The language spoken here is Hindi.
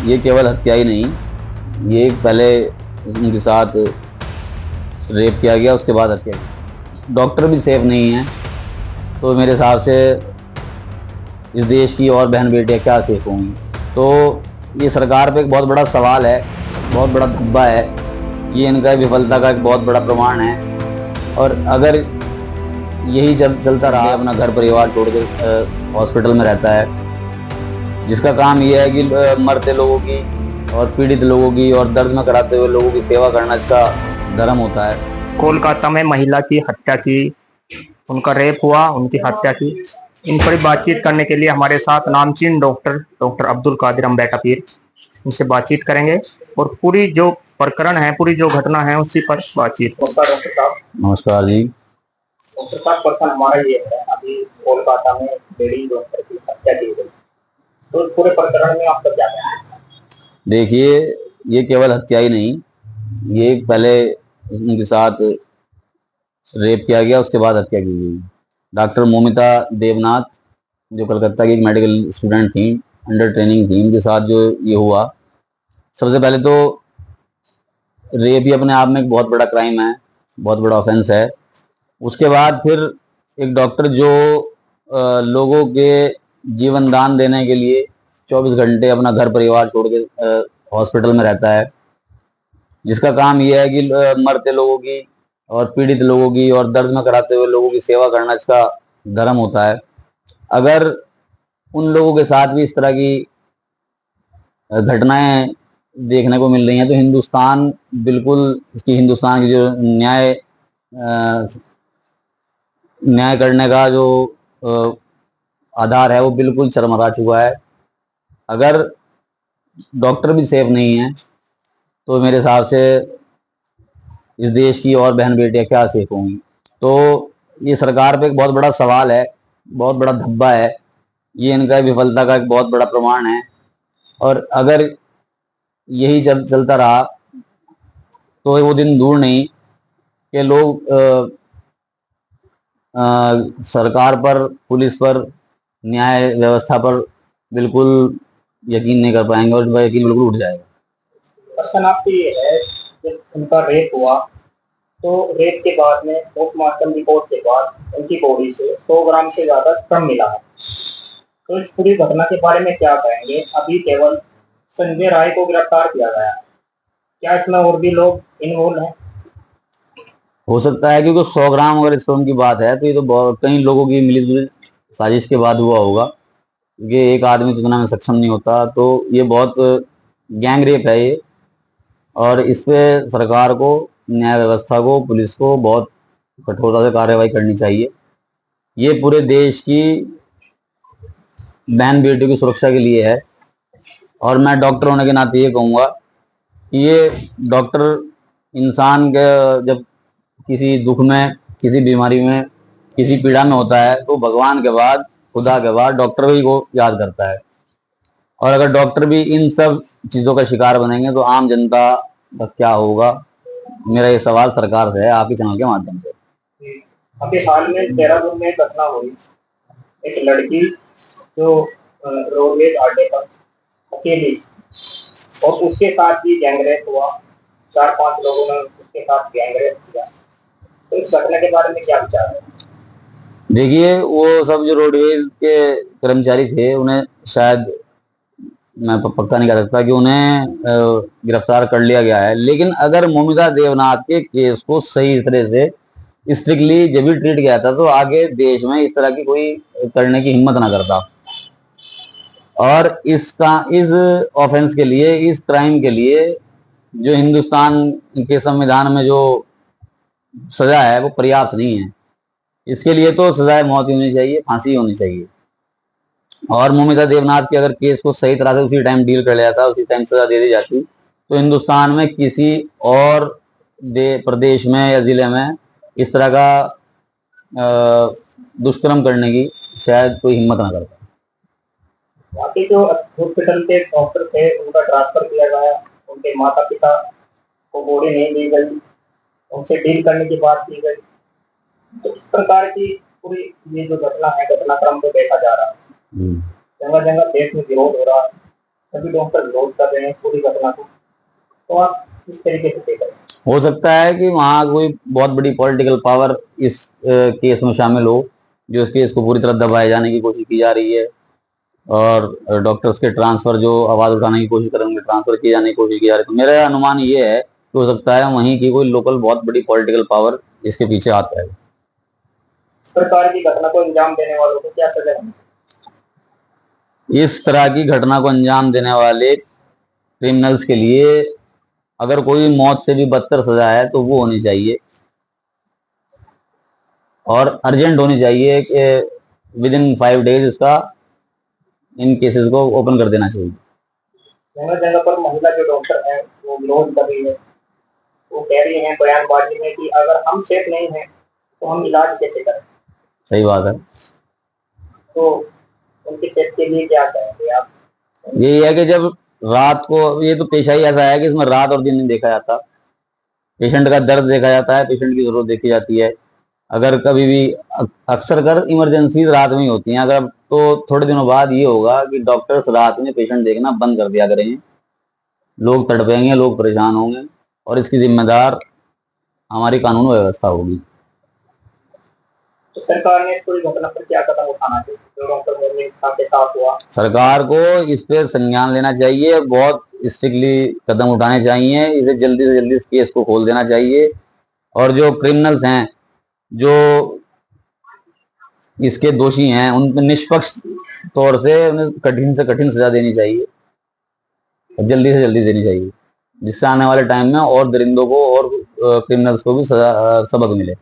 ये केवल हत्या ही नहीं, ये पहले उनके साथ रेप किया गया, उसके बाद हत्या की। डॉक्टर भी सेफ नहीं है, तो मेरे हिसाब से इस देश की और बहन बेटियां क्या सेफ होंगी। तो ये सरकार पे एक बहुत बड़ा सवाल है, बहुत बड़ा धब्बा है, ये इनका विफलता का एक बहुत बड़ा प्रमाण है। और अगर यही चलता रहा, अपना घर परिवार छोड़कर हॉस्पिटल में रहता है, जिसका काम ये है कि मरते लोगों की और पीड़ित लोगों की और दर्द में कराते हुए लोगों की सेवा करना इसका धर्म होता है। कोलकाता में महिला की हत्या की, उनका रेप हुआ, उनकी हत्या की। इन पर बातचीत करने के लिए हमारे साथ नामचीन डॉक्टर अब्दुल कादिर अम्बेटा पीर, इनसे बातचीत करेंगे और पूरी जो प्रकरण है, पूरी जो घटना है उसी पर बातचीत। डॉक्टर साहब नमस्कार जी। डॉक्टर साहब, प्रश्न हमारा ये है, अभी कोलकाता में लेडी डॉक्टर की हत्या की गई, तो पूरे प्रकरण में आपका क्या कहना है? देखिए, ये केवल हत्या ही नहीं, ये पहले उनके साथ रेप किया गया, उसके बाद हत्या की गई। डॉक्टर मोमिता देवनाथ, जो कलकत्ता की एक मेडिकल स्टूडेंट थी, अंडर ट्रेनिंग थी, उनके साथ जो ये हुआ, सबसे पहले तो रेप ही अपने आप में एक बहुत बड़ा क्राइम है, बहुत बड़ा ऑफेंस है। उसके बाद फिर एक डॉक्टर जो लोगों के जीवन दान देने के लिए 24 घंटे अपना घर परिवार छोड़ के हॉस्पिटल में रहता है, जिसका काम यह है कि मरते लोगों की और पीड़ित लोगों की और दर्द में कराते हुए लोगों की सेवा करना इसका धर्म होता है। अगर उन लोगों के साथ भी इस तरह की घटनाएं देखने को मिल रही हैं, तो हिंदुस्तान बिल्कुल, इसकी हिंदुस्तान की जो न्याय करने का जो आधार है वो बिल्कुल चरमरा चुका है। अगर डॉक्टर भी सेफ नहीं है, तो मेरे हिसाब से इस देश की और बहन बेटियां क्या सेफ होंगी। तो ये सरकार पे एक बहुत बड़ा सवाल है, बहुत बड़ा धब्बा है, ये इनका विफलता का एक बहुत बड़ा प्रमाण है। और अगर यही चलता रहा, तो वो दिन दूर नहीं कि लोग सरकार पर, पुलिस पर, न्याय व्यवस्था पर बिल्कुल यकीन नहीं कर पाएंगे और यकीन बिल्कुल उठ जाएगा। क्वेश्चन आपसे ये है, जब उनका रेप हुआ तो रेप के बाद में पोस्टमार्टम रिपोर्ट के बाद उनकी बॉडी से 100 ग्राम से ज्यादा स्पर्म मिला है, तो इस पूरी घटना के बारे में क्या कहेंगे? अभी केवल संजय राय को गिरफ्तार किया गया, क्या इसमें और भी लोग इन्वॉल्व हैं? हो सकता है, क्योंकि 100 ग्राम अगर स्पर्म की बात है, तो ये तो बहुत कई लोगों की मिलीजुली साजिश के बाद हुआ होगा, क्योंकि एक आदमी तो इतना में सक्षम नहीं होता। तो ये बहुत गैंग रेप है ये, और इस पे सरकार को, न्याय व्यवस्था को, पुलिस को बहुत कठोरता से कार्रवाई करनी चाहिए। ये पूरे देश की बहन बेटियों की सुरक्षा के लिए है। और मैं डॉक्टर होने के नाते ये कहूँगा कि ये डॉक्टर इंसान के जब किसी दुख में, किसी बीमारी में, किसी पीड़ा में होता है, तो भगवान के बाद, खुदा के बाद डॉक्टर ही को याद करता है। और अगर डॉक्टर भी इन सब चीज़ों का शिकार बनेंगे, तो आम जनता का क्या होगा। मेरा ये सवाल सरकार से है, आपके चैनल के माध्यम से। अभी हाल में देहरादून में एक घटना हुई, एक लड़की जो रोडवेज अड्डे पर अकेली, और उसके साथ भी गैंगरेप हुआ, 4-5 लोगों ने उसके साथ गैंगरेप किया, तो इस घटना के बारे में क्या विचार है? देखिए, वो सब जो रोडवेज के कर्मचारी थे, उन्हें शायद, मैं पक्का नहीं कह सकता कि उन्हें गिरफ्तार कर लिया गया है, लेकिन अगर मोमिता देवनाथ के केस को सही तरह से स्ट्रिक्टली जब भी ट्रीट किया था, तो आगे देश में इस तरह की कोई करने की हिम्मत ना करता। और इस ऑफेंस के लिए, इस क्राइम के लिए जो हिंदुस्तान के संविधान में जो सजा है वो पर्याप्त नहीं है। इसके लिए तो सजाए मौत ही होनी चाहिए, फांसी होनी चाहिए। और मोमिता देवनाथ के अगर केस को सही तरह से उसी टाइम डील कर लिया था, उसी टाइम सजा दे दी जाती, तो हिंदुस्तान में किसी और प्रदेश में या जिले में इस तरह का दुष्कर्म करने की शायद कोई हिम्मत ना करता। बाकी जो हॉस्पिटल के डॉक्टर थे उनका ट्रांसफर किया गया, उनके माता पिता को बॉडी नहीं दी गई, उनसे डील करने की बात की गई, तो इस प्रकार की पूरी ये जो घटना है, घटनाक्रम को देखा जा रहा है, जगह जगह देश में विरोध हो रहा है, सभी डॉक्टर विरोध कर रहे हैं पूरी घटना को, तो आप किस तरीके से देख रहे हैं? हो सकता है कि वहाँ कोई बहुत बड़ी पॉलिटिकल पावर इस केस में शामिल हो, जो इस केस को पूरी तरह दबाए जाने की कोशिश की जा रही है, और डॉक्टर्स के ट्रांसफर जो आवाज उठाने की कोशिश करेंगे, ट्रांसफर किए जाने की कोशिश की जा रही है। तो मेरा अनुमान ये है कि हो सकता है वहीं की कोई लोकल बहुत बड़ी पॉलिटिकल पावर इसके पीछे आता है। इस प्रकार की घटना को अंजाम देने वालों को क्या सजा होनी चाहिए? इस तरह की घटना को अंजाम देने वाले क्रिमिनल्स के लिए अगर कोई मौत से भी बदतर सजा है तो वो होनी चाहिए, और अर्जेंट होनी चाहिए कि विद इन 5 डेज इसका इन केसेस को ओपन कर देना चाहिए। जगह जगह पर महिला जो डॉक्टर है वो विरोध कर रही है, वो कह रही है बयानबाजी में कि अगर हम सेफ नहीं हैं तो हम इलाज कैसे करें? सही बात है। तो उनकी सेफ के लिए क्या करेंगे आप? यही है कि जब रात को, ये तो पेशा ही ऐसा है कि इसमें रात और दिन नहीं देखा जाता, पेशेंट का दर्द देखा जाता है, पेशेंट की जरूरत देखी जाती है। अगर कभी भी, अक्सर कर इमरजेंसी रात में ही होती हैं, अगर तो थोड़े दिनों बाद ये होगा कि डॉक्टर्स रात में पेशेंट देखना बंद कर दिया करेंगे। लोग तड़पेंगे, लोग परेशान होंगे, और इसकी जिम्मेदार हमारी कानून व्यवस्था होगी। तो सरकार ने इस पूरी घटना पर क्या कदम उठाना चाहिए जो डॉक्टर मोमिन खान के साथ हुआ? सरकार को इस पे संज्ञान लेना चाहिए, बहुत स्ट्रिक्टली कदम उठाने चाहिए, इसे जल्दी से जल्दी इस केस को खोल देना चाहिए, और जो क्रिमिनल्स हैं, जो इसके दोषी हैं, उन पर निष्पक्ष तौर से उन्हें कठिन से कठिन सजा देनी चाहिए, जल्दी से जल्दी देनी चाहिए, जिससे आने वाले टाइम में और दरिंदों को और क्रिमिनल्स को भी सबक मिले।